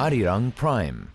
Arirang Prime.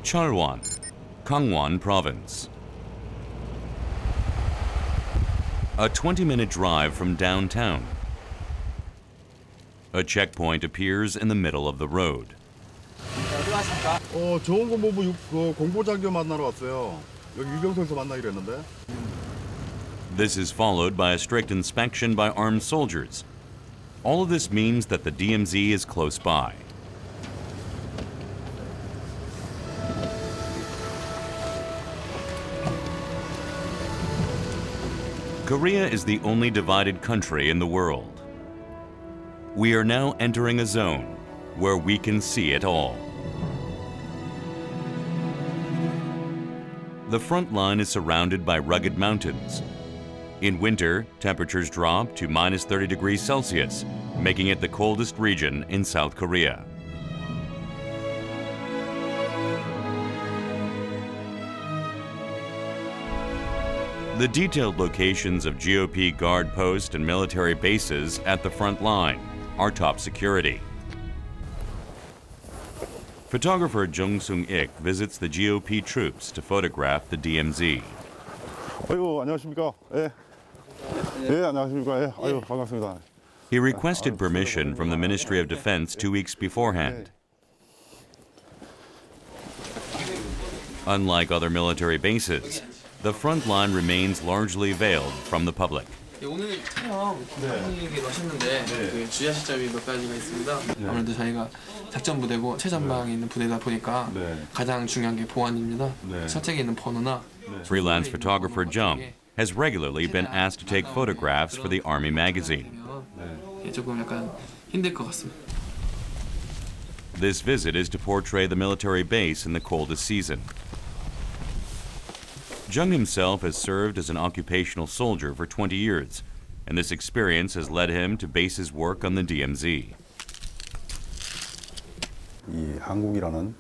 Charwan, Gangwon Province. A 20-minute drive from downtown. A checkpoint appears in the middle of the road. 좋은 공보부 공보장교 만나러 왔어요. 여기 유병소에서 만나기로 했는데. This is followed by a strict inspection by armed soldiers. All of this means that the DMZ is close by. Korea is the only divided country in the world. We are now entering a zone where we can see it all. The front line is surrounded by rugged mountains. In winter, temperatures drop to -30 degrees Celsius, making it the coldest region in South Korea. The detailed locations of GOP guard posts and military bases at the front line are top security. Photographer Jung Sung-ik visits the GOP troops to photograph the DMZ. 아이고, 안녕하십니까? 예. 예, 안녕하십니까? 예. 아유, 반갑습니다. He requested permission from the Ministry of Defense 2 weeks beforehand. Unlike other military bases, the front line remains largely veiled from the public. 오늘 촬영 편의기로 하셨는데 그 주의하실 점이 몇 가지가 있습니다. 아무래도 저희가 작전 부대고 최전방에 있는 부대다 보니까 가장 중요한 게 보안입니다. 설정에 있는 번호나. Freelance photographer Jung has regularly been asked to take photographs for the Army magazine. 조금 약간 힘들 것 같습니다. This visit is to portray the military base in the coldest season. Jung himself has served as an occupational soldier for 20 years, and this experience has led him to base his work on the DMZ. 이 한국이라는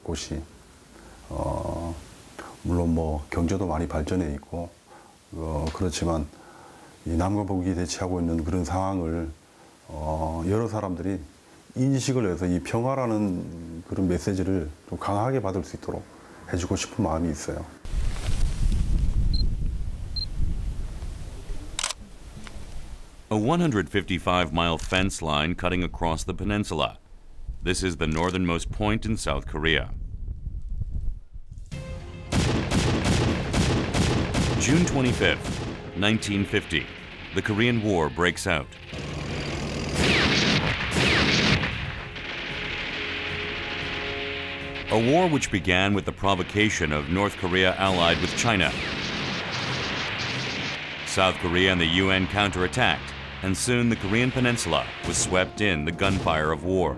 곳이 물론 뭐 경제도 많이 발전해 있고 그렇지만 이 남과 북이 대치하고 있는 그런 상황을 여러 사람들이 인식을 해서 이 평화라는 그런 메시지를 좀 강하게 받을 수 있도록 해주고 싶은 마음이 있어요. A 155-mile fence line cutting across the peninsula. This is the northernmost point in South Korea. June 25th, 1950, the Korean War breaks out. A war which began with the provocation of North Korea allied with China. South Korea and the UN counterattacked, and soon the Korean peninsula was swept in the gunfire of war.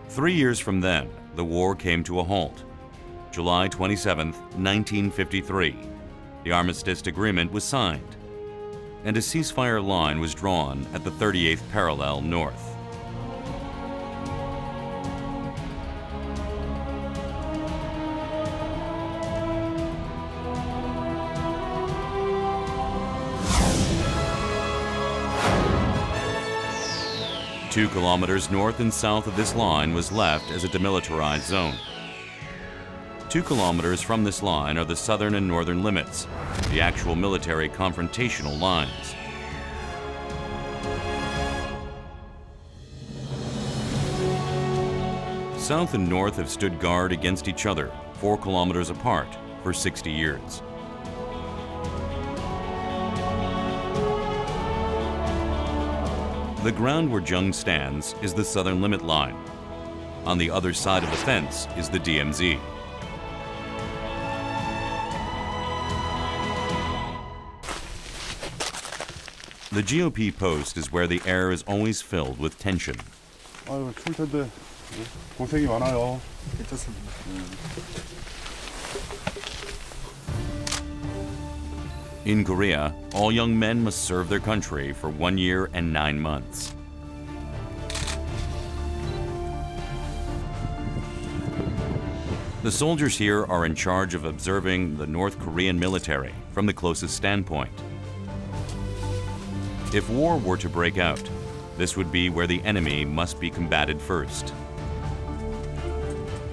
3 years from then, the war came to a halt. July 27, 1953, the armistice agreement was signed. and a ceasefire line was drawn at the 38th parallel north. Two kilometers north and south of this line was left as a demilitarized zone. 2 kilometers from this line are the southern and northern limits, the actual military confrontational lines. South and north have stood guard against each other, 4 kilometers apart, for 60 years. The ground where Jung stands is the southern limit line. On the other side of the fence is the DMZ. The GOP post is where the air is always filled with tension. 아유, 추울 텐데 고생이 많아요. 괜찮습니다. In Korea, all young men must serve their country for 1 year and 9 months. The soldiers here are in charge of observing the North Korean military from the closest standpoint. If war were to break out, this would be where the enemy must be combated first.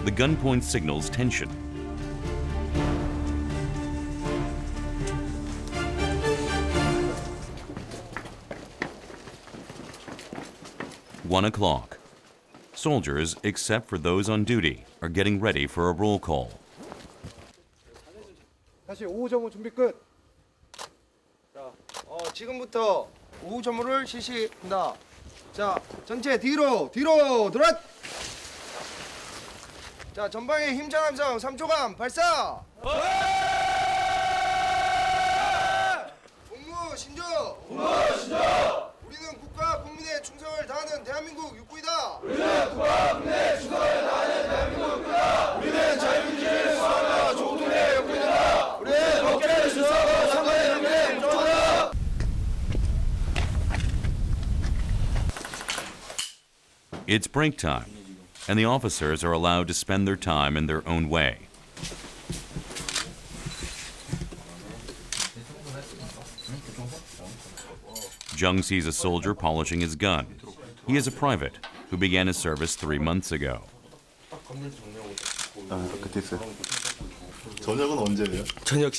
The gunpoint signals tension. One o'clock. Soldiers, except for those on duty, are getting ready for a roll call. 다시 오후 점호 준비 끝. 자, 지금부터 오후 점호를 실시한다. 자, 전체 뒤로 돌아. 자, 전방에 힘찬 함성 3초간 발사. 복무 신조. 우리는 국가 국민의 충성을 다하는 대한민국 육군이다. 우리는 자유민주주의를 수호하며 조국의 육군이다. 우리는 법계를 수호하고 상관의 명예에 무조건하다. It's break time, and the officers are allowed to spend their time in their own way. Jung sees a soldier polishing his gun. He is a private who began his service 3 months ago. 그때 있어요. 저녁은 언제예요? 저녁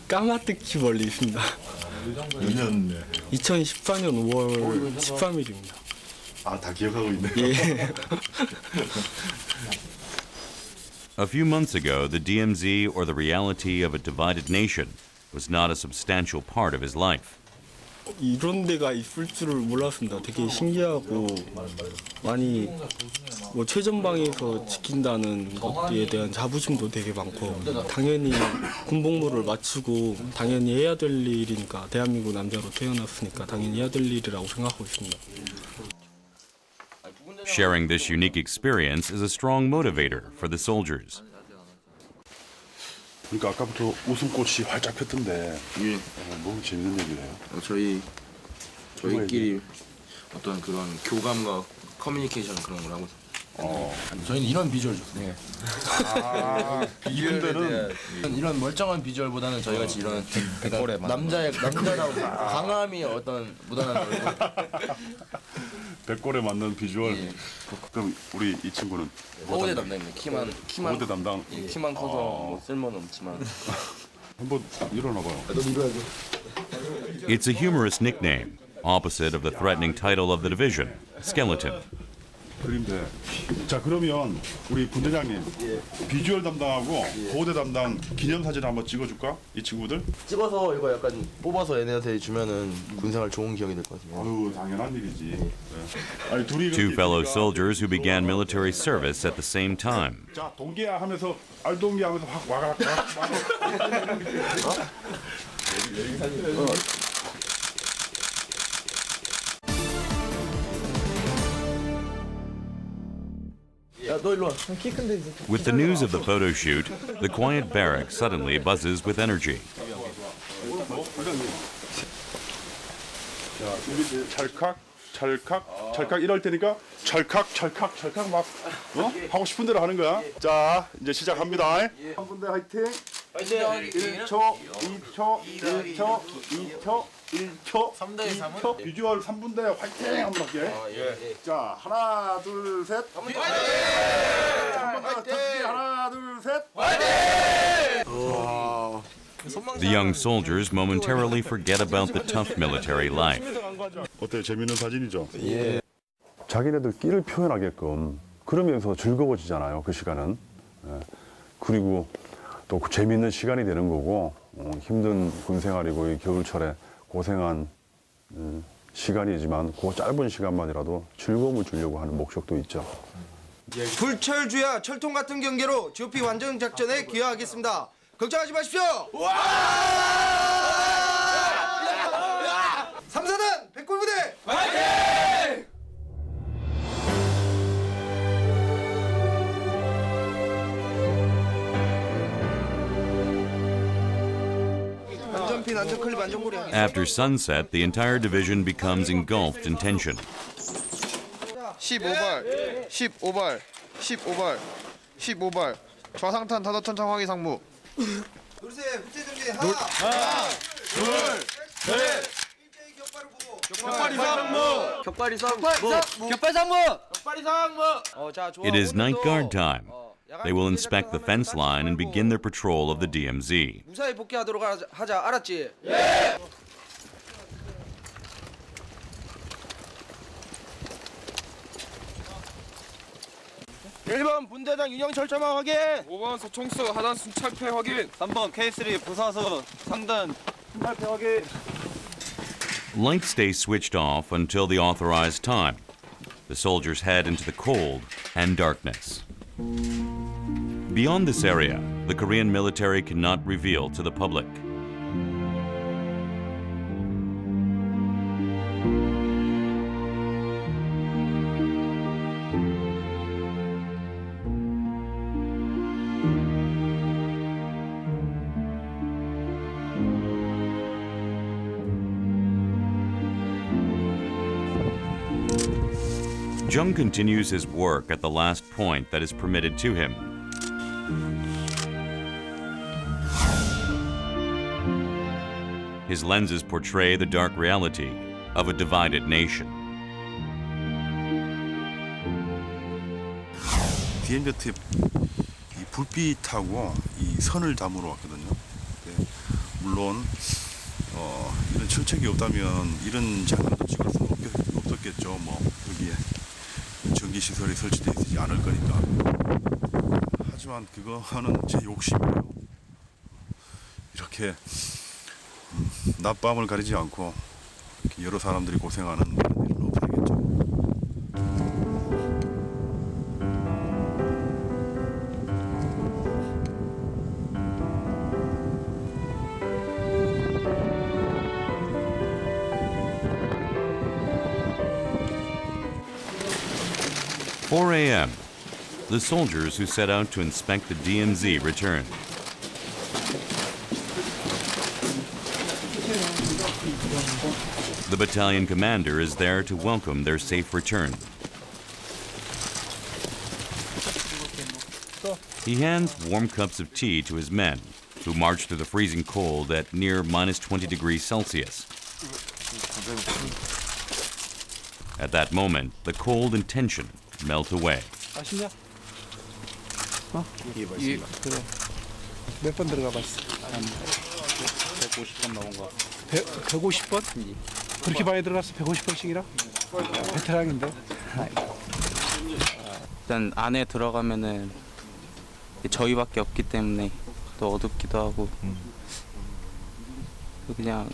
까마득히 멀리 있습니다. 몇 년에? 2014년 5월 13일입니다. 아, 다 기억하고 있네요. 예. A few months ago, the DMZ, or the reality of a divided nation, was not a substantial part of his life. 이런 데가 있을 줄을 몰랐습니다. 되게 신기하고 많이 뭐 최전방에서 지킨다는 것에 대한 자부심도 되게 많고 당연히 군복무를 마치고 당연히 해야 될 일이니까 대한민국 남자로 태어났으니까 당연히 해야 될 일이라고 생각하고 있습니다. Sharing this unique experience is a strong motivator for the soldiers. 그러니까 아까부터 웃음꽃이 활짝 폈던데 예. 너무 재밌는 얘기예요. 저희끼리 어떤 그런 교감과 커뮤니케이션 그런 걸 하고 저희는 이런 비주얼 좋습니다. 이분들은 이런 멀쩡한 비주얼보다는 저희 같이 이런 남자다운 강함이 어떤 묻어나는 얼굴. 백골에 맞는 비주얼. 예. 그럼 우리 이 친구는 호대 담당입니다. 키만 호대 담당. 예, 키만 커서 뭐 쓸모는 없지만 한번 일어나봐요. It's a humorous nickname, opposite of the threatening title of the division, Skeleton. 그림대. 자, 그러면 우리 분대장님 비주얼 담당하고 호대 담당 기념사진 한번 찍어줄까? 이 친구들? 찍어서 이거 약간 뽑아서 얘네한테 주면은 군생활 좋은 기억이 될 것 같습니다. 아유, 당연한 일이지. 네. 아니, 둘이 Two 그렇게 fellow 있으니까 soldiers who began military service at the same time. 자, 동기야 하면서 알동기야 하면서 확 와가. With the news of the photo shoot, the quiet barrack suddenly buzzes with energy. 여기 찰칵 이럴 테니까 찰칵 막 하고 싶은 대로 하는 거야. 자, 이제 시작합니다. 한 분대 화이팅. 1초, 2초, 1초, 2초, 1초, 2초. 비주얼 3분대 화이팅 한번 할게. 자, 하나, 둘, 셋. 화이팅! 한번 더. 하나, 둘, 셋. The young soldiers momentarily forget about the tough military life. 어때? 재밌는 사진이죠? 자기네들 끼를 표현하게끔 그러면서 즐거워지잖아요. 그 시간은. 예. 그리고 또 재미있는 시간이 되는 거고 힘든 군 생활이고 이 겨울철에 고생한 시간이지만 그 짧은 시간만이라도 즐거움을 주려고 하는 목적도 있죠. 불철주야 철통 같은 경계로 GOP 완전 작전에 기여하겠습니다. 걱정하지 마십시오. 삼사단 백골부대 화이팅! 안전핀, 안전클립, 안전고리. After sunset, the entire division becomes engulfed in tension. 15발, 15발, 15발, 15발. 좌상탄 다도탄 장황이 상무. 둘셋 후퇴 준비. 하나, 둘, 셋. 일제히 격발을 보고. 격발 이상무. 격발 이상무. 격발 상무. 격발 이상무. 자, 좋아. It is night guard time. They will inspect the fence line and begin their patrol of the DMZ. 무사히 복귀하도록 하자. 알았지? 예. 1번 분대장 윤영 철저망 확인. 5번 소총수 하단 순찰패 확인. 3번 K3 부사수 상단 순찰패 확인. Lights stay switched off until the authorized time. The soldiers head into the cold and darkness. Beyond this area, the Korean military cannot reveal to the public. Jung continues his work at the last point that is permitted to him. His lenses portray the dark reality of a divided nation. DMZ 이 불빛하고 이 선을 담으러 왔거든요. 네, 물론 이런 철책이 없다면 이런 장면도 찍을 수는 없었겠죠. 뭐 여기에 전기 시설이 설치되어 있지 않을 거니까. 하지만 그거는 제 욕심이에요. 이렇게 낮밤을 가리지 않고 이렇게 여러 사람들이 고생하는 그런 일은 없어야겠죠. (4 a.m.) The soldiers who set out to inspect the DMZ return. The battalion commander is there to welcome their safe return. He hands warm cups of tea to his men, who march through the freezing cold at near minus 20 degrees Celsius. At that moment, the cold and tension melt away. 맛있냐? 예, 그래. 몇 번 들어가 봤어? 150번 나온 거. 150번? 그렇게 많이 들어갔어? 150번씩이라? 베테랑인데. 일단 안에 들어가면은 저희밖에 없기 때문에 또 어둡기도 하고 그냥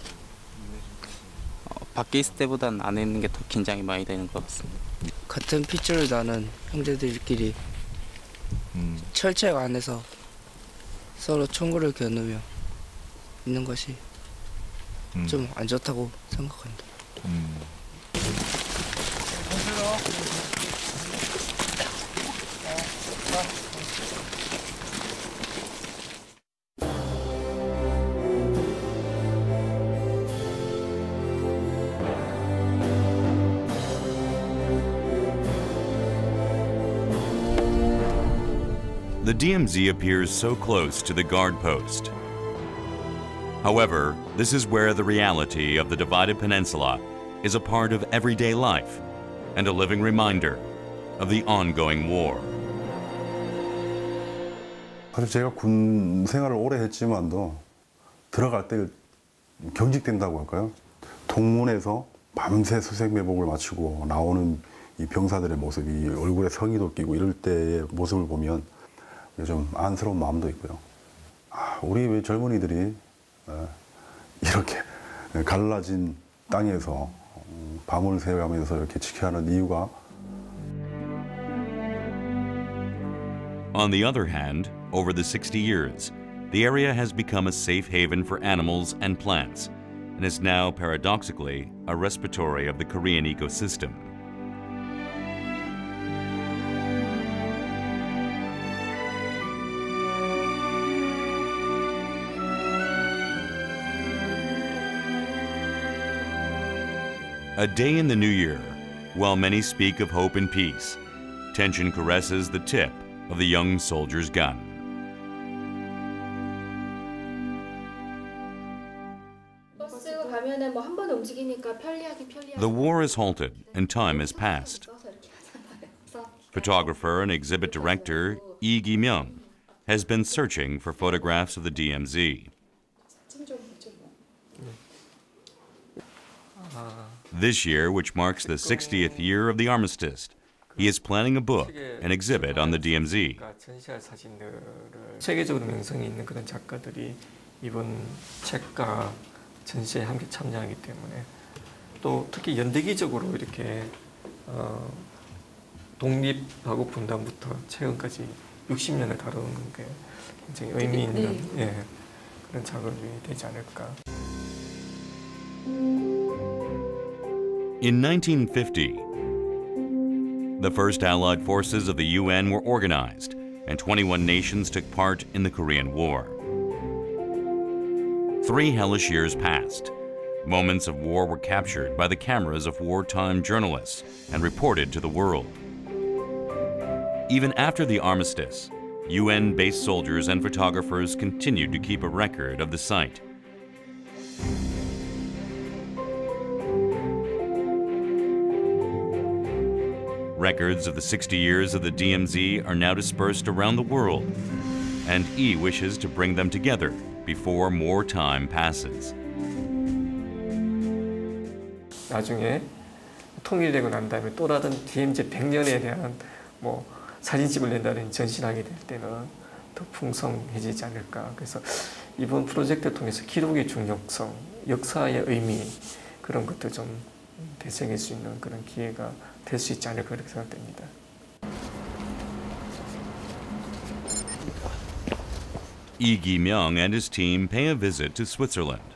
밖에 있을 때보단 안에 있는 게 더 긴장이 많이 되는 것 같습니다. 같은 핏줄을 나는 형제들끼리 철책 안에서 서로 총구를 겨누며 있는 것이 좀 안 좋다고 생각합니다. The DMZ appears so close to the guard post. However, this is where the reality of the divided peninsula is a part of everyday life and a living reminder of the ongoing war. 사실 제가 군 생활을 오래 했지만도 들어갈 때 경직된다고 할까요? 동문에서 밤새 수색매복을 마치고 나오는 이 병사들의 모습이 얼굴에 성의도 끼고 이럴 때의 모습을 보면 좀 안쓰러운 마음도 있고요. 우리 왜 젊은이들이 이렇게 갈라진 땅에서 밤을 새가면서 이렇게 지켜야 하는 이유가. On the other hand, over the 60 years, the area has become a safe haven for animals and plants, and is now paradoxically a respiratory of the Korean ecosystem. A day in the new year, while many speak of hope and peace, tension caresses the tip of the young soldier's gun. The war is halted and time has passed. Photographer and exhibit director Lee Ki-myung has been searching for photographs of the DMZ. This year, which marks the 60th year of the armistice, he is planning a book, an exhibit on the DMZ. 세계적으로 명성이 있는 그런 작가들이 이번 책과 전시에 함께 참여하기 때문에 또 특히 연대기적으로 이렇게 독립하고 분단부터 최근까지 60년을 다루는 게 굉장히 의미 있는 그런 작업이 되지 않을까. In 1950, the first Allied forces of the UN were organized, and 21 nations took part in the Korean War. 3 hellish years passed. Moments of war were captured by the cameras of wartime journalists and reported to the world. Even after the armistice, UN-based soldiers and photographers continued to keep a record of the site. Records of the 60 years of the DMZ are now dispersed around the world, and Lee wishes to bring them together before more time passes. 나중에 통일되고 난 다음에 또 다른 DMZ 100년에 대한 뭐 사진집을 낸다는 전시를 하게 될 때는 더 풍성해지지 않을까. 그래서 이번 프로젝트를 통해서 기록의 중요성, 역사의 의미 그런 것도 좀 되새길 수 있는 그런 기회가 될 수 있지 않을까 그렇게 생각됩니다. Lee Ki-myung and his team pay a visit to Switzerland.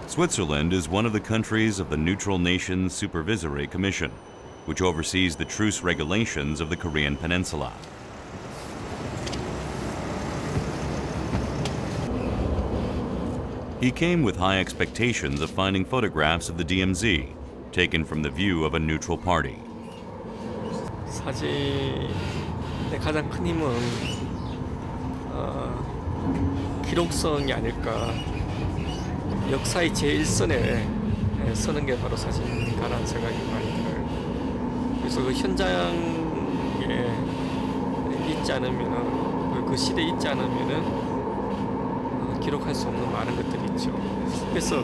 Switzerland is one of the countries of the Neutral Nations Supervisory Commission, which oversees the truce regulations of the Korean Peninsula. He came with high expectations of finding photographs of the DMZ, taken from the view of a neutral party. 사진의 가장 큰 힘은 기록성이 아닐까. 역사의 제일선에 서는 게 바로 사진가라는 생각이 많이 들어요. 그래서 그 현장에 있지 않으면은 그 시대에 있지 않으면은 기록할 수 없는 많은 것들이 있죠. 그래서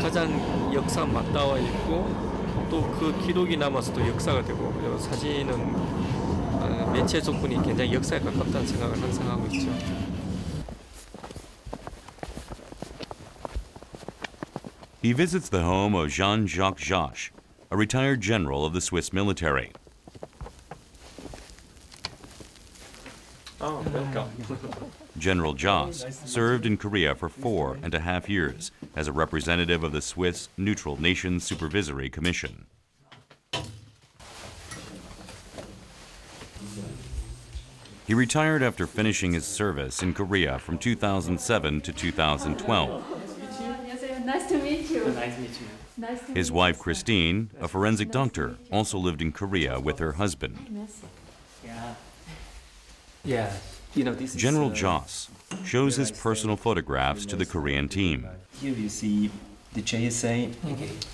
가장 역사 맞닿아 있고 또 그 기록이 남아서 또 역사가 되고 사진은 매체 조건이 굉장히 역사에 가깝다는 생각을 항상 하고 있죠. He visits the home of Jean-Jacques Josh, a retired general of the Swiss military. Oh, welcome. General Joss served in Korea for 4.5 years as a representative of the Swiss Neutral Nations Supervisory Commission. He retired after finishing his service in Korea from 2007 to 2012. Nice to meet you. Nice to meet you. His wife, Christine, a forensic doctor, also lived in Korea with her husband. Yeah. You know, this General is, Joss shows his personal photographs to the Korean team. Here you see the JSA,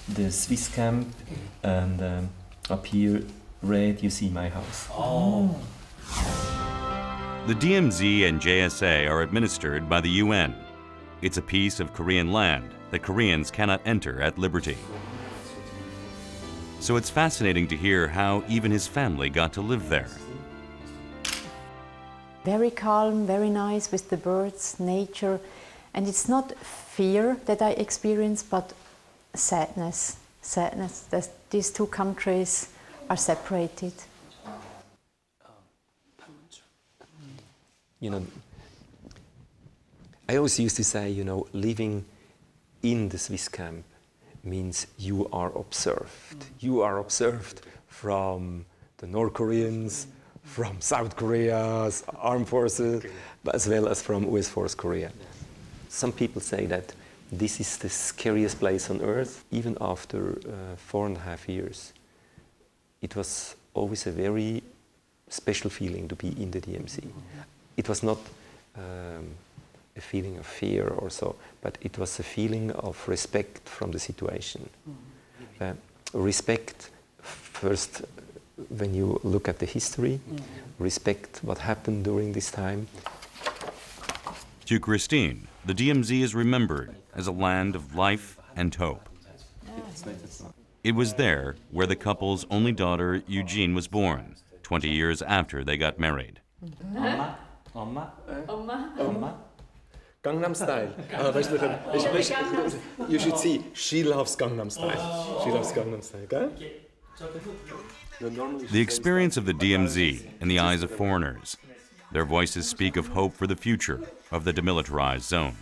the Swiss camp, and up here, red, you see my house. Oh. The DMZ and JSA are administered by the UN. It's a piece of Korean land that Koreans cannot enter at liberty. So it's fascinating to hear how even his family got to live there. Very calm, very nice with the birds, nature, and it's not fear that I experience, but sadness. Sadness that these two countries are separated. You know, I always used to say, you know, living in the Swiss camp means you are observed. You are observed from the North Koreans, from South Korea's armed forces, but as well as from US Force Korea. Some people say that this is the scariest place on earth. Even after 4.5 years, it was always a very special feeling to be in the DMZ. It was not a feeling of fear or so, but it was a feeling of respect from the situation. Respect first when you look at the history, respect what happened during this time. To Christine, the DMZ is remembered as a land of life and hope. It was there where the couple's only daughter, Eugene, was born, 20 years after they got married. Oma. Gangnam Style. You should see, she loves Gangnam Style. She loves Gangnam Style, okay? The experience of the DMZ in the eyes of foreigners. Their voices speak of hope for the future of the demilitarized zone.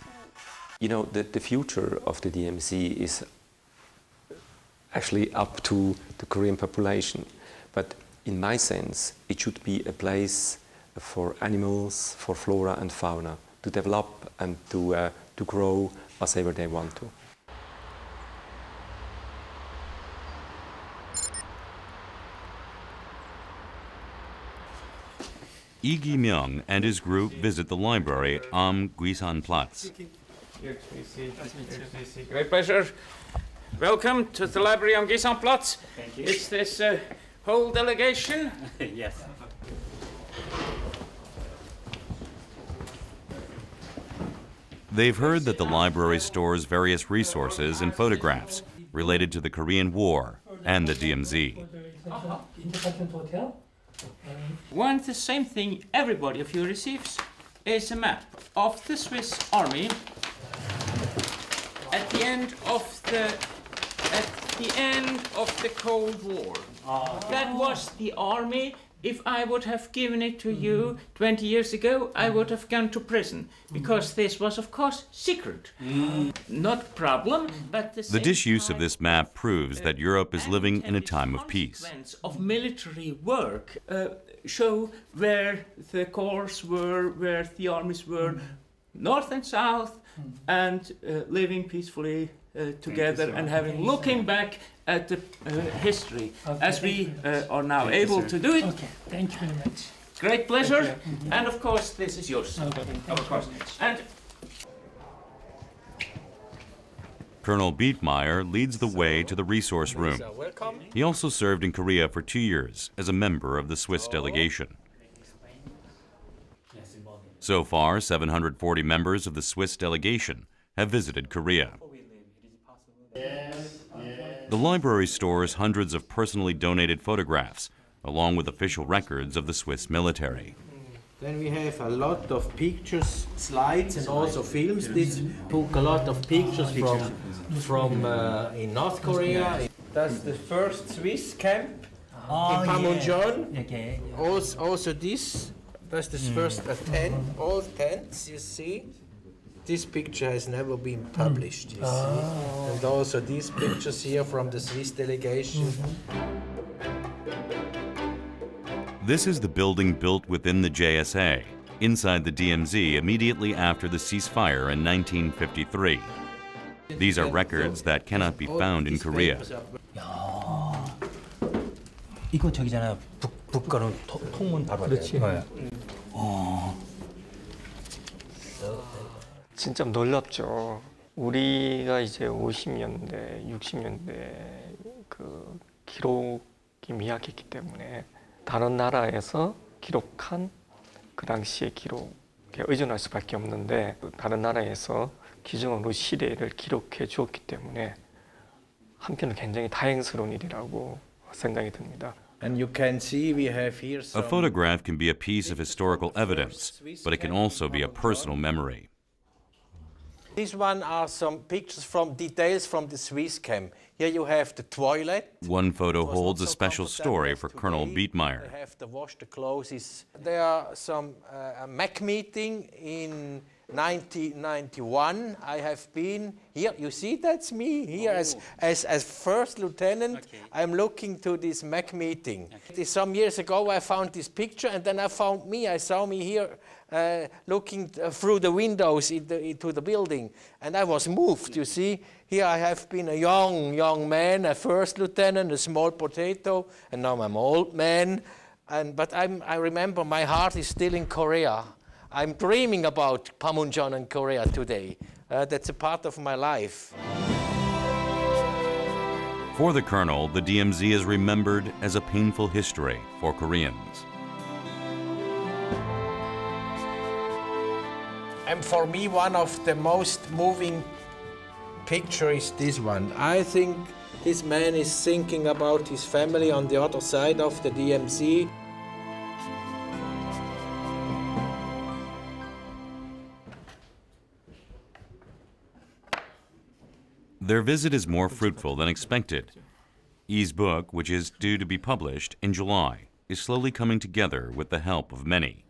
You know, the future of the DMZ is actually up to the Korean population. But in my sense, it should be a place for animals, for flora and fauna, to develop and to grow as ever they want to. Lee Gi-myung and his group visit the library Am Guisanplatz. Great pleasure. Welcome to the library on Guisanplatz. Thank you. It's this whole delegation. Yes. They've heard that the library stores various resources and photographs related to the Korean War and the DMZ. One the same thing everybody of you receives is a map of the Swiss army at the end of the Cold War. That was the army. If I would have given it to you 20 years ago, I would have gone to prison, because this was, of course, secret. Not a problem, but The disuse of this map proves that Europe is living in a time of peace. of military work show where the corps were, where the armies were, north and south, and living peacefully together and looking back at the history as we are now able to do it. Okay, thank you very much. Great pleasure, and of course this is yours. Of course. And Colonel Bietmeyer leads the way to the resource room. He also served in Korea for 2 years as a member of the Swiss delegation. So far, 740 members of the Swiss delegation have visited Korea. The library stores hundreds of personally donated photographs, along with official records of the Swiss military. Then we have a lot of pictures, slides, and also films. This took a lot of pictures from in North Korea. That's the first Swiss camp in Panmunjom. Okay. Also this, that's the first tent, all tents, you see. This picture has never been published, you see. And also these pictures here from the Swiss delegation. This is the building built within the JSA, inside the DMZ immediately after the ceasefire in 1953. These are records that cannot be found in Korea. 이거 저기잖아. 북가는 통문 바로. 그렇지. 진짜 놀랍죠. 우리가 이제 50년대, 60년대 그 기록이 미약했기 때문에 다른 나라에서 기록한 그 당시의 기록에 의존할 수밖에 없는데 다른 나라에서 기존으로 시대를 기록해 주었기 때문에 한편은 굉장히 다행스러운 일이라고 생각이 듭니다. And you can see we have here A some photograph can be a piece of historical evidence, but it can also be a personal memory. These one are some pictures from details from the Swiss camp. Here you have the toilet. One photo holds a special story for Colonel Beetmeyer. They have to wash the clothes. There are some a MAC meeting in 1991. I have been here. You see, that's me here as first lieutenant. Okay. I'm looking to this MAC meeting. Okay. Some years ago, I found this picture, and then I found me. I saw me here looking through the windows into the building, and I was moved. You see, here I have been a young man, a first lieutenant, a small potato, and now I'm an old man. But I remember my heart is still in Korea. I'm dreaming about Panmunjom and Korea today. That's a part of my life. For the Colonel, the DMZ is remembered as a painful history for Koreans. And for me, one of the most moving pictures is this one. I think this man is thinking about his family on the other side of the DMZ. Their visit is more fruitful than expected. Yi's book, which is due to be published in July, is slowly coming together with the help of many.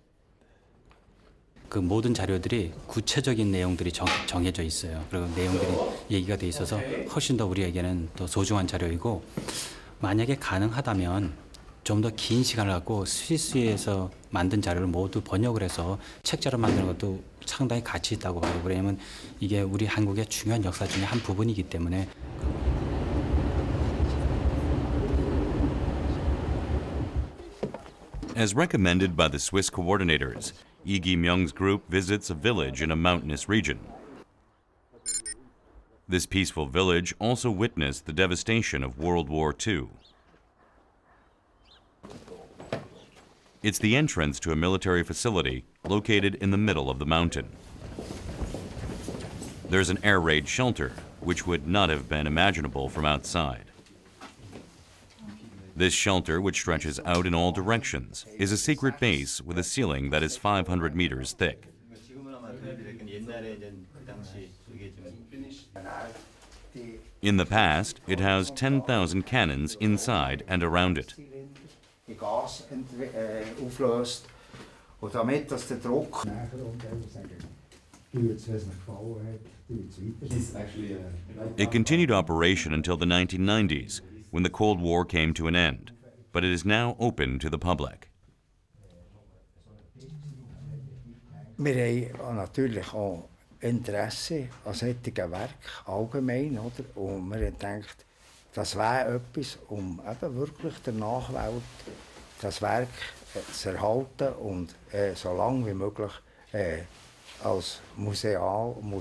그 모든 자료들이 구체적인 내용들이 정해져 있어요. 그리고 내용들이 얘기가 돼 있어서 훨씬 더 우리에게는 더 소중한 자료이고, 만약에 가능하다면 좀 더 긴 시간을 갖고 스위스에서 만든 자료를 모두 번역을 해서 책자로 만드는 것도 상당히 가치 있다고 봐요. 왜냐하면 이게 우리 한국의 중요한 역사 중에 한 부분이기 때문에. As recommended by the Swiss coordinators, Yi Gi-myung's group visits a village in a mountainous region. This peaceful village also witnessed the devastation of World War II. It's the entrance to a military facility located in the middle of the mountain. There's an air raid shelter, which would not have been imaginable from outside. This shelter, which stretches out in all directions, is a secret base with a ceiling that is 500 meters thick. In the past, it housed 10,000 cannons inside and around it. It continued operation until the 1990s, when the Cold War came to an end, but it is now open to the public. Wir haben natürlich auch Interesse an solchen Werken allgemein, oder? Und wir haben gedacht, das wäre etwas, eben wirklich der Nachwelt das Werk zu erhalten und so lange wie möglich als Museum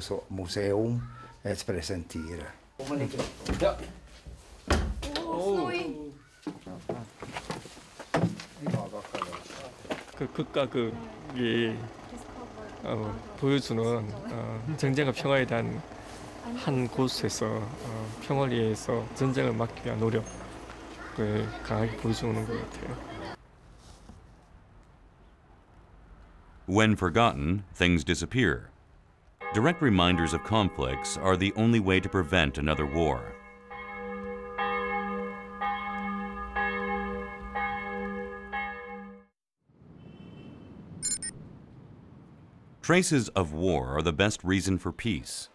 zu präsentieren. Ja. 그 극과극이 보여주는 전쟁과 평화에 대한 한 곳에서 평화를 위해서 전쟁을 막기 위한 노력을 강하게 보여주는 것 같아요. When forgotten, things disappear. Direct reminders of conflicts are the only way to prevent another war. Traces of war are the best reason for peace.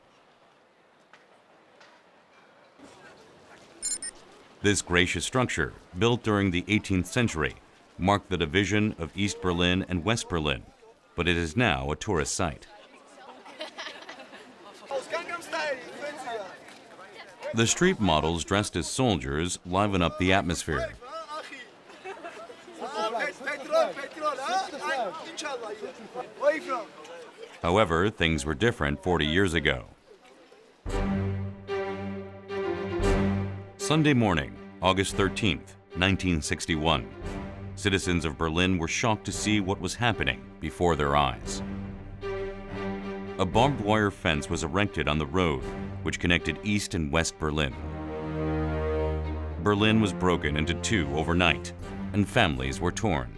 This gracious structure, built during the 18th century, marked the division of East Berlin and West Berlin, but it is now a tourist site. The street models dressed as soldiers liven up the atmosphere. However, things were different 40 years ago. Sunday morning, August 13th, 1961. Citizens of Berlin were shocked to see what was happening before their eyes. A barbed wire fence was erected on the road which connected East and West Berlin. Berlin was broken into two overnight, and families were torn.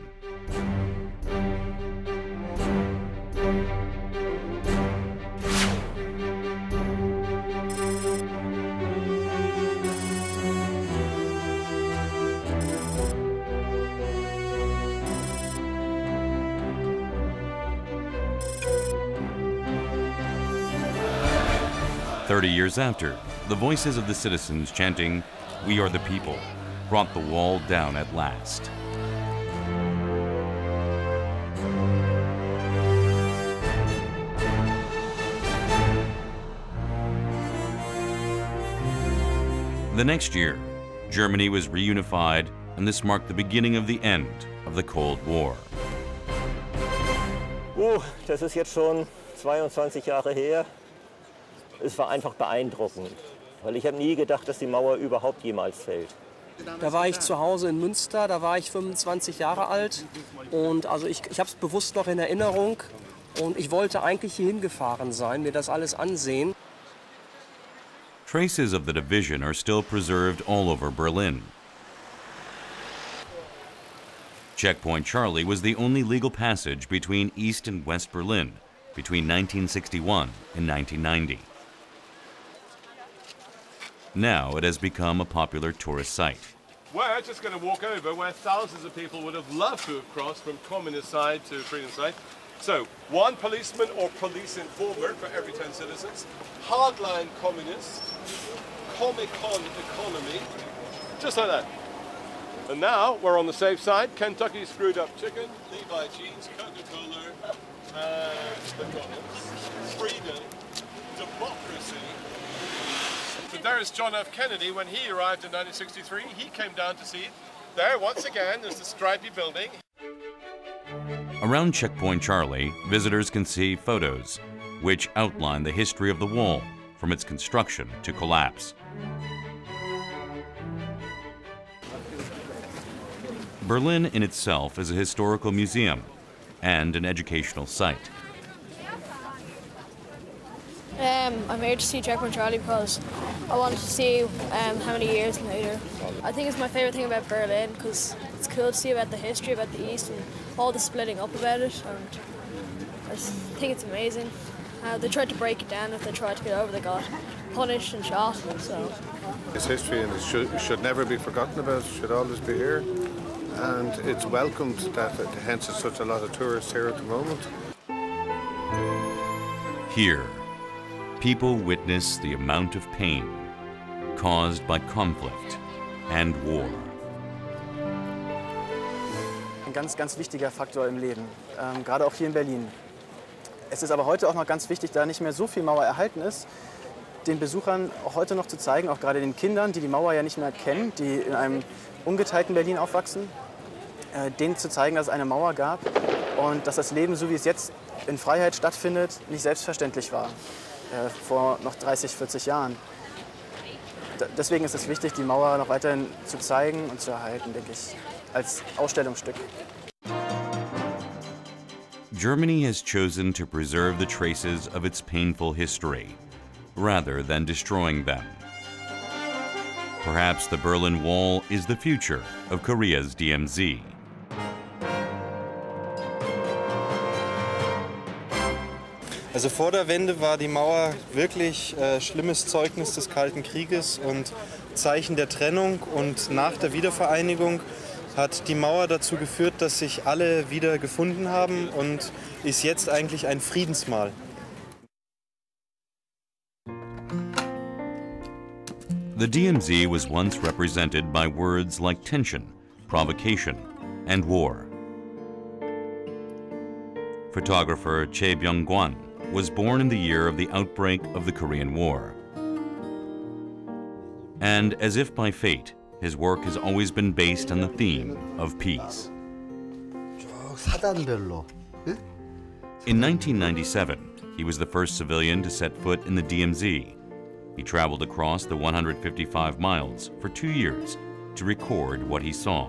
"30 years after, the voices of the citizens chanting, 'We are the people,' brought the wall down at last." The next year, Germany was reunified, and this marked the beginning of the end of the Cold War. Das ist jetzt schon 22 Jahre her. Es war einfach beeindruckend, weil ich habe nie gedacht, dass die Mauer überhaupt jemals fällt. Da war ich zu Hause in Münster, da war ich 25 Jahre alt und also ich habe es bewusst noch in Erinnerung und ich wollte eigentlich hier hingefahren sein, mir das alles ansehen. Traces of the division are still preserved all over Berlin. Checkpoint Charlie was the only legal passage between East and West Berlin between 1961 and 1990. Now it has become a popular tourist site. We're just going to walk over where thousands of people would have loved to have crossed from communist side to freedom side. So, one policeman or police informer for every 10 citizens, hardline communist, Comic-Con economy, just like that. And now we're on the safe side. Kentucky screwed up chicken, Levi jeans, Coca-Cola, McDonald's, freedom, democracy. But there is John F. Kennedy when he arrived in 1963. He came down to see it. There, once again, there's the stripy building. Around Checkpoint Charlie, visitors can see photos which outline the history of the wall from its construction to collapse. Berlin in itself is a historical museum and an educational site. I'm here to see Checkpoint Charlie because I wanted to see how many years later. I think it's my favourite thing about Berlin because it's cool to see about the history, about the East and all the splitting up about it, and I just think it's amazing how they tried to break it down. If they tried to get over, they got punished and shot. So it's history and it should never be forgotten about. It should always be here, and it's welcomed that hence there's such a lot of tourists here at the moment. Here, people witness the amount of pain caused by conflict and war. Ein ganz wichtiger Faktor im Leben, gerade auch hier in Berlin. Es ist aber heute auch noch ganz wichtig, da nicht mehr so viel Mauer erhalten ist, den Besuchern auch heute noch zu zeigen, auch gerade den Kindern, die die Mauer ja nicht mehr kennen, die in einem ungeteilten Berlin aufwachsen, denen zu zeigen, dass es eine Mauer gab und dass das Leben, so wie es jetzt in Freiheit stattfindet, nicht selbstverständlich war, vor noch 30, 40 Jahren. Deswegen ist es wichtig, die Mauer noch weiterhin zu zeigen und zu erhalten, denke ich, als Ausstellungsstück. Germany has chosen to preserve the traces of its painful history, rather than destroying them. Perhaps the Berlin Wall is the future of Korea's DMZ. Also vor der Wende war die Mauer wirklich schlimmes Zeugnis des Kalten Krieges und Zeichen der Trennung. Und nach der Wiedervereinigung hat die Mauer dazu geführt, dass sich alle wieder gefunden haben und ist jetzt eigentlich ein Friedensmal. The DMZ was once represented by words like tension, provocation, and war. Photographer Chae Byung-kwan was born in the year of the outbreak of the Korean War. And as if by fate, his work has always been based on the theme of peace. 사단별로 In 1997, he was the first civilian to set foot in the DMZ. He traveled across the 155 miles for 2 years to record what he saw.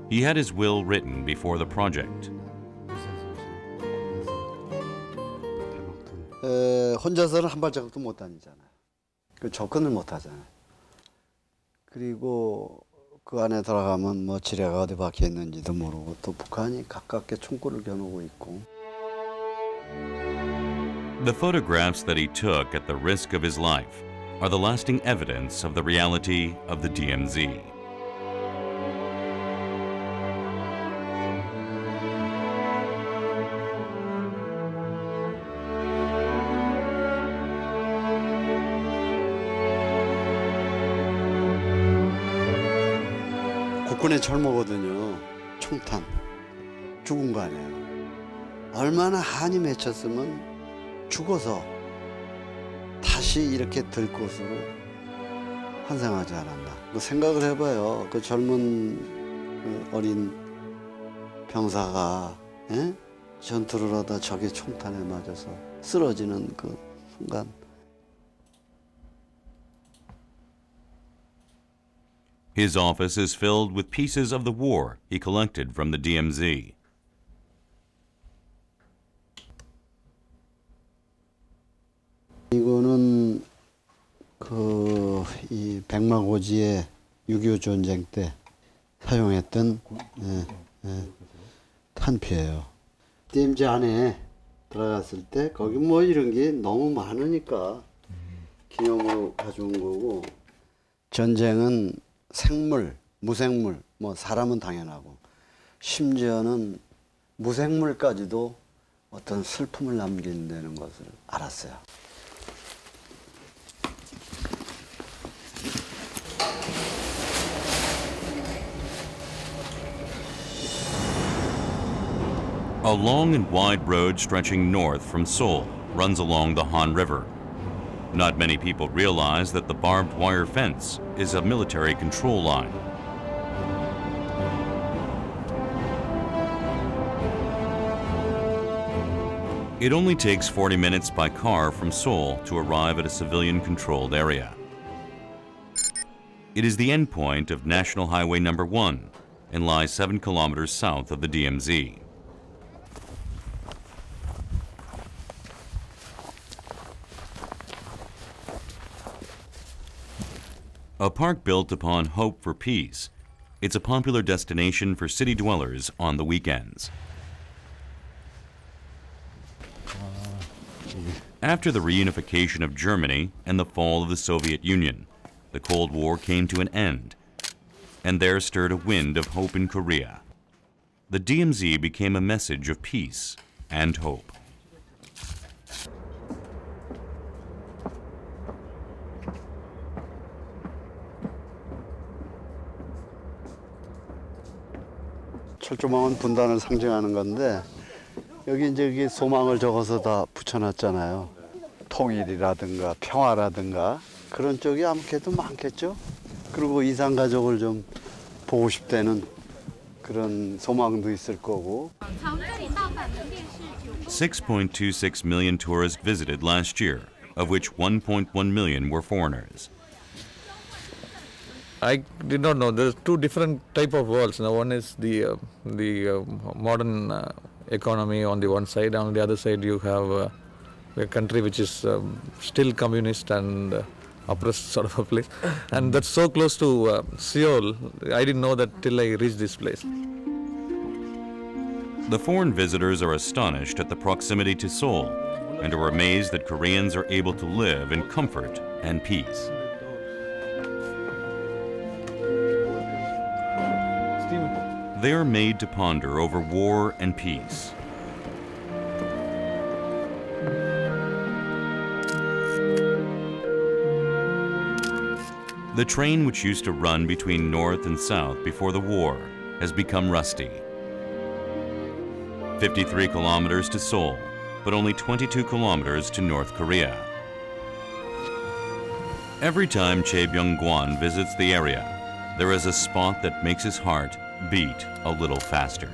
He had his will written before the project. 혼자서는 한 발자국도 못 다니잖아요. 접근을 못 하잖아요. 그리고 그 안에 들어가면 뭐 지뢰가 어디 박혀 있는지도 모르고 또 북한이 가깝게 총구를 겨누고 있고. The photographs that he took at the risk of his life are the lasting evidence of the reality of the DMZ. 국군의 철모거든요. 총탄. 죽은 거 아니에요. 얼마나 한이 맺혔으면 죽어서 다시 이렇게 들 것으로 환생하지 않았나. 그 생각을 해봐요. 그 젊은 그 어린 병사가 전투를 하다 적의 총탄에 맞아서 쓰러지는 그 순간. His office is filled with pieces of the war he collected from the DMZ. 이거는 이 백마고지의 6.25 전쟁 때 사용했던 탄피예요. DMZ 안에 들어갔을 때 거기 뭐 이런 게 너무 많으니까 기념으로 가져온 거고. 전쟁은 생물, 무생물, 뭐 사람은 당연하고 심지어는 무생물까지도 어떤 슬픔을 남긴다는 것을 알았어요. A long and wide road stretching north from Seoul runs along the Han River. Not many people realize that the barbed wire fence is a military control line. It only takes 40 minutes by car from Seoul to arrive at a civilian-controlled area. It is the endpoint of National Highway No. 1 and lies 7 kilometers south of the DMZ. A park built upon hope for peace, it's a popular destination for city dwellers on the weekends. After the reunification of Germany and the fall of the Soviet Union, the Cold War came to an end, and there stirred a wind of hope in Korea. The DMZ became a message of peace and hope. 철조망은 분단을 상징하는 건데 여기 이제 이게 소망을 적어서 다 붙여놨잖아요. 통일이라든가 평화라든가 그런 쪽이 아무래도 많겠죠. 그리고 이산 가족을 좀 보고 싶다는 그런 소망도 있을 거고. 6.26 million tourists visited last year, of which 1.1 million were foreigners. I did not know. There's two different type of worlds. Now, one is the modern economy on the one side, and on the other side you have a country which is still communist and oppressed sort of a place. And that's so close to Seoul. I didn't know that till I reached this place. The foreign visitors are astonished at the proximity to Seoul and are amazed that Koreans are able to live in comfort and peace. They are made to ponder over war and peace. The train which used to run between north and south before the war has become rusty. 53 kilometers to Seoul, but only 22 kilometers to North Korea. Every time Chae Byung-kwan visits the area, there is a spot that makes his heart beat a little faster.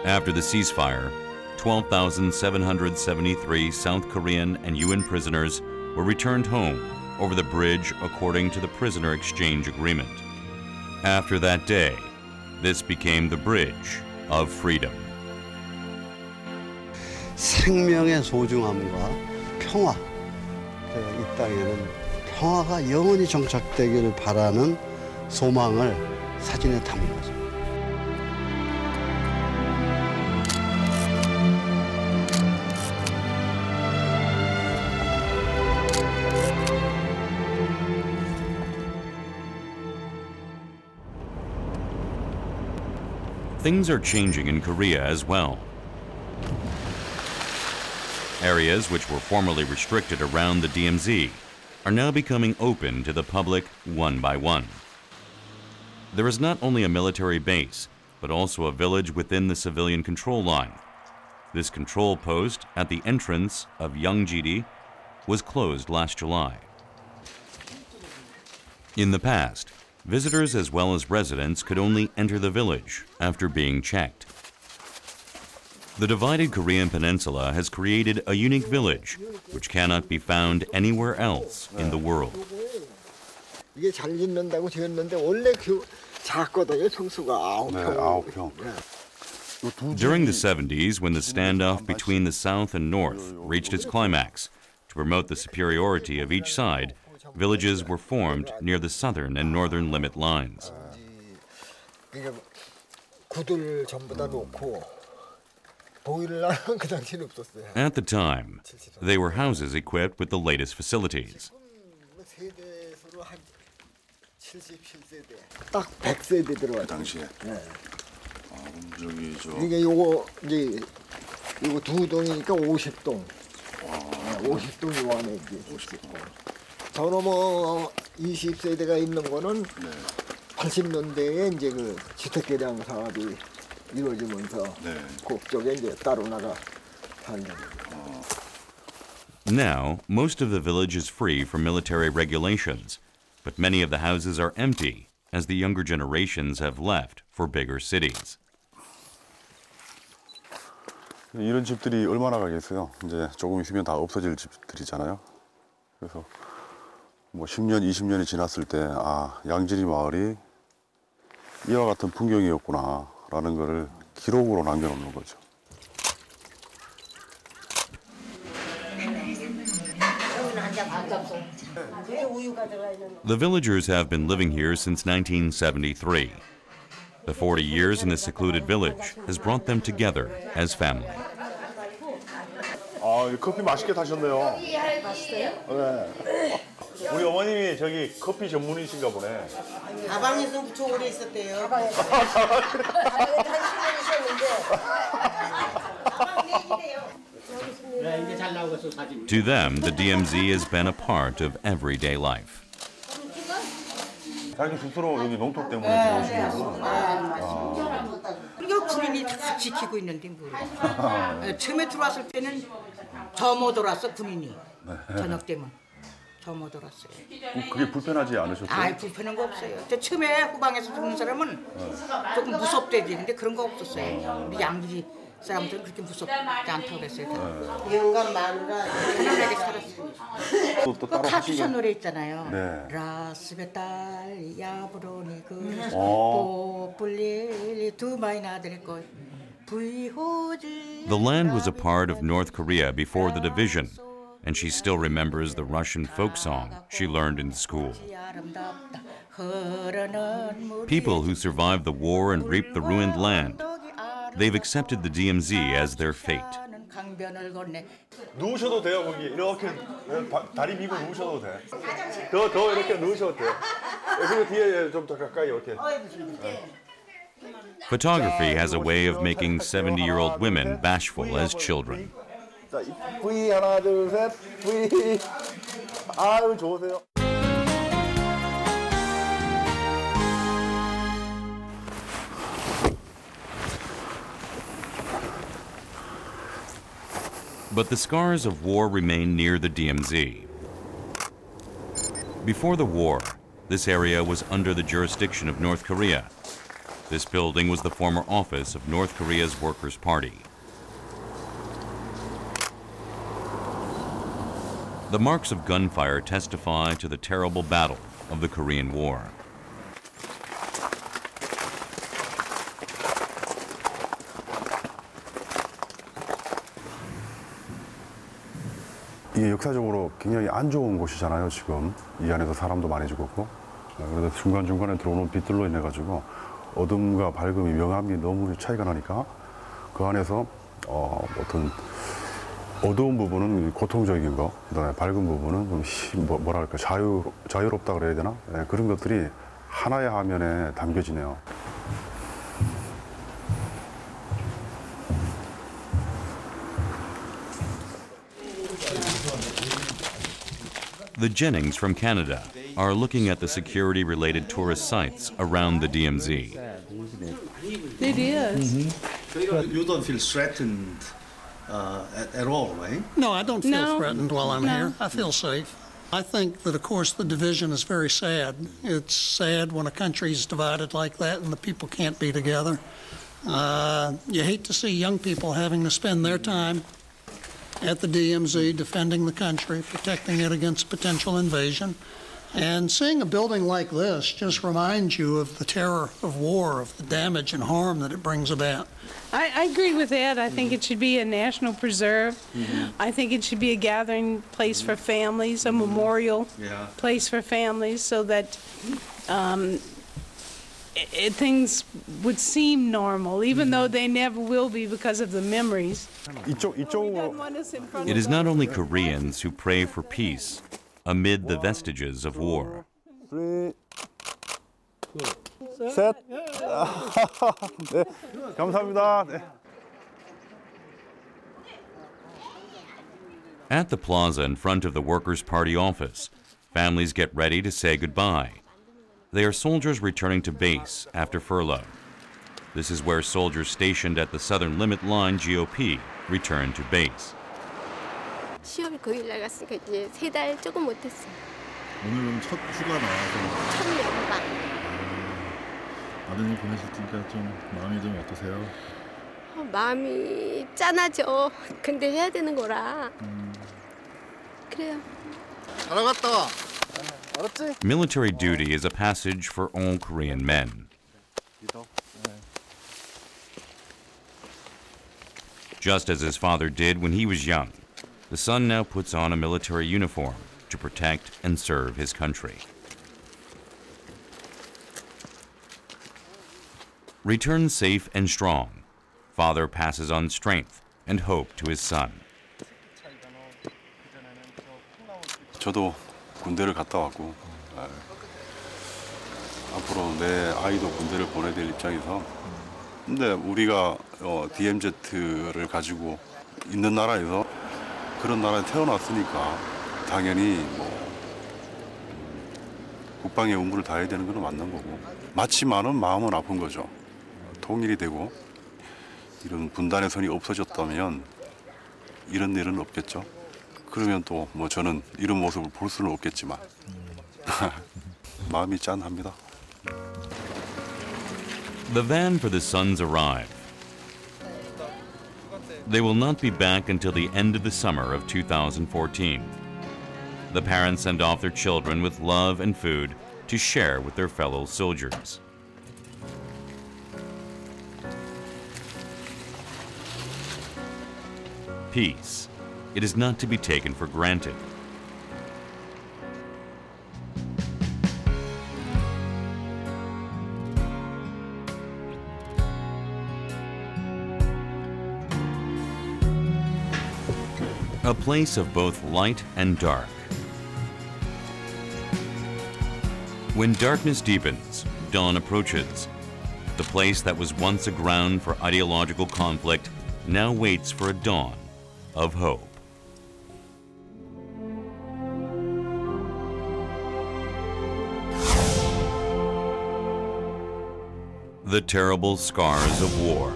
After the ceasefire, 12,773 South Korean and UN prisoners were returned home over the bridge according to the prisoner exchange agreement. After that day, this became the Bridge of Freedom. 생명의 소중함과 평화, 이 땅에는 평화가 영원히 정착되기를 바라는 소망을 사진에 담은 거죠. Things are changing in Korea as well. Areas which were formerly restricted around the DMZ are now becoming open to the public one by one. There is not only a military base, but also a village within the civilian control line. This control post at the entrance of Yeongjiri was closed last July. In the past, visitors as well as residents could only enter the village after being checked. The divided Korean peninsula has created a unique village which cannot be found anywhere else in the world. 이게 잘 짓는다고 지었는데 원래 작거든요. 평수가 9평. During the 70s, when the standoff between the South and North reached its climax, to promote the superiority of each side, villages were formed near the southern and northern limit lines. 구들 전부 다 놓고 보일러는 그 당시는 없었어요. At the time, they were houses equipped with the latest facilities. 세대수로 한 77세대. 딱 100세대 들어왔어요. 당시에. 네. 저기 이게 요거 이제 요거 두 동이니까 50동. 50동이 완에 이제 50동. 저는 뭐 20세대가 있는 거는 80년대에 이제 그 주택 개량 사업이 이루어지면서 그쪽에 이제 따로 나가 살는. Now, most of the village is free from military regulations, but many of the houses are empty as the younger generations have left for bigger cities. 이런 집들이 얼마나 가겠어요? 이제 조금 있으면 다 없어질 집들이잖아요. 그래서 뭐 10년, 20년이 지났을 때 아, 양지리 마을이 이와 같은 풍경이었구나라는 것을 기록으로 남겨놓는 거죠. The villagers have been living here since 1973. The 40 years in the secluded village has brought them together as family. 아, 커피 맛있게 타셨네요. 맛있어요? 네. 우리 어머님이 저기 커피 전문이신가 보네. 가방에서 무척 오래 있었대요. 가방에서 한 10년 있었는데. To them, the DMZ has been a part of everyday life. 자기 스스로 여기 농토 때문에 들어오신 거고. 이거 군인이 다 지키고 있는데 뭐. 처음에 들어왔을 때는 저 못 들어왔어 군인이. 저녁 때면. 저 못 들어왔어요. 그게 불편하지 않으셨어요? 아, 불편한 거 없어요. 저 처음에 후방에서 죽는 사람은 조금 무섭대지. 근데 그런 거 없었어요. 우리 양지 사람들은 그렇게 무섭지 않다고 그랬어요. 영감 마누라 편안하게 살았어요. 또 따로 카투샤 노래 있잖아요. 네. 라스베탈 야브로니 그 어. 뽀뿔리 두 마이 나들 거. The land was a part of North Korea before the division, and she still remembers the Russian folk song she learned in school. People who survived the war and reaped the ruined land, they've accepted the DMZ as their fate. 누우셔도 돼요, 거기. 이렇게 다리 미고 누우셔도 돼. 더 이렇게 누우셔도 돼요. 그리고 뒤에 좀 더 가까이 이렇게. Photography has a way of making 70-year-old women bashful as children. 자, V 하나 둘 셋 V. 아유 좋으세요. But the scars of war remain near the DMZ. Before the war, this area was under the jurisdiction of North Korea. This building was the former office of North Korea's Workers' Party. The marks of gunfire testify to the terrible battle of the Korean War. 이게 역사적으로 굉장히 안 좋은 곳이잖아요, 지금. 이 안에서 사람도 많이 죽었고. 그래서 중간중간에 들어오는 빛들로 인해 가지고 어둠과 밝음이 명암이 너무 차이가 나니까 그 안에서 어떤 어두운 부분은 고통적인 거, 그다음에 밝은 부분은 좀 뭐랄까 자유롭다 그래야 되나? 네, 그런 것들이 하나의 화면에 담겨지네요. The Jennings from Canada are looking at the security-related tourist sites around the DMZ. It is. You don't feel threatened at all, right? No, I don't feel threatened while I'm here. I feel safe. I think that, of course, the division is very sad. It's sad when a country is divided like that and the people can't be together. You hate to see young people having to spend their time at the DMZ defending the country, protecting it against potential invasion. And seeing a building like this just reminds you of the terror of war, of the damage and harm that it brings about. I agree with Ed. I think it should be a national preserve. I think it should be a gathering place for families, a memorial place for families, so that things would seem normal, even though they never will be because of the memories. It is not only Koreans who pray for peace amid the vestiges of war. 셋. 네, 감사합니다. 네. At the plaza in front of the Workers' Party office, families get ready to say goodbye. They are soldiers returning to base after furlough. This is where soldiers stationed at the Southern Limit Line GOP return to base. 시험이 9일 나갔으니까 이제 3달 조금 못했어요. 오늘은 첫 휴가 나와서 첫 연방. 아드님 보내실 테니까 좀 마음이 좀 어떠세요? 마음이 짠하죠. 근데 해야 되는 거라. 그래요. 잘 갔다 와. Military duty is a passage for all Korean men. Just as his father did when he was young, the son now puts on a military uniform to protect and serve his country. Returned safe and strong, father passes on strength and hope to his son. 저도 군대를 갔다 왔고 앞으로 내 아이도 군대를 보내야 될 입장에서 근데 우리가 DMZ를 가지고 있는 나라에서 그런 나라에 태어났으니까 당연히 국방의 의무를 다해야 되는 건 맞는 거고 맞지만은 마음은 아픈 거죠. 통일이 되고 이런 분단의 선이 없어졌다면 이런 일은 없겠죠. 그러면 또 저는 이런 모습을 볼 수는 없겠지만 마음이 짠합니다. The van for the sons arrive. They will not be back until the end of the summer of 2014. The parents send off their children with love and food to share with their fellow soldiers. Peace. It is not to be taken for granted. A place of both light and dark. When darkness deepens, dawn approaches. The place that was once a ground for ideological conflict now waits for a dawn of hope. The terrible scars of war.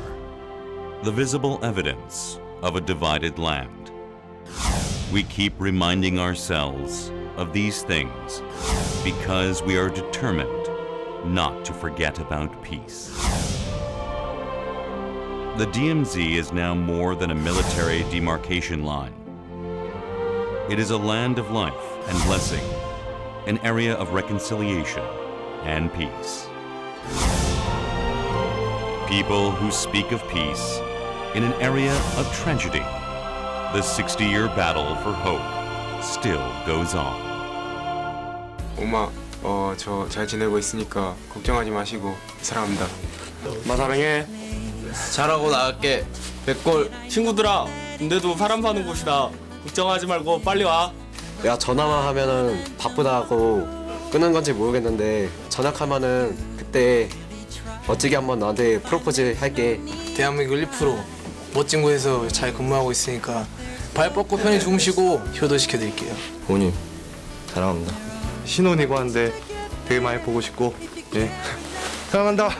The visible evidence of a divided land. We keep reminding ourselves of these things because we are determined not to forget about peace. The DMZ is now more than a military demarcation line. It is a land of life and blessing, an area of reconciliation and peace. People who speak of peace in an area of tragedy. The 60-year battle for hope still goes on. 엄마, 저 잘 지내고 있으니까 걱정하지 마시고 사랑합니다. 엄마 사랑해. 잘하고 나갈게. 백골 친구들아, 군대도 사람 사는 곳이다. 걱정하지 말고 빨리 와. 내가 전화만 하면은 바쁘다고 끊는 건지 모르겠는데 전역하면은 그때 멋지게 한번 너한테 프로포즈 할게. 대한민국 1% 멋진 곳에서 잘 근무하고 있으니까 발 뻗고 편히 주무시고 효도시켜드릴게요. 부모님 사랑합니다. 신혼이고 한데 되게 많이 보고 싶고 예 사랑한다.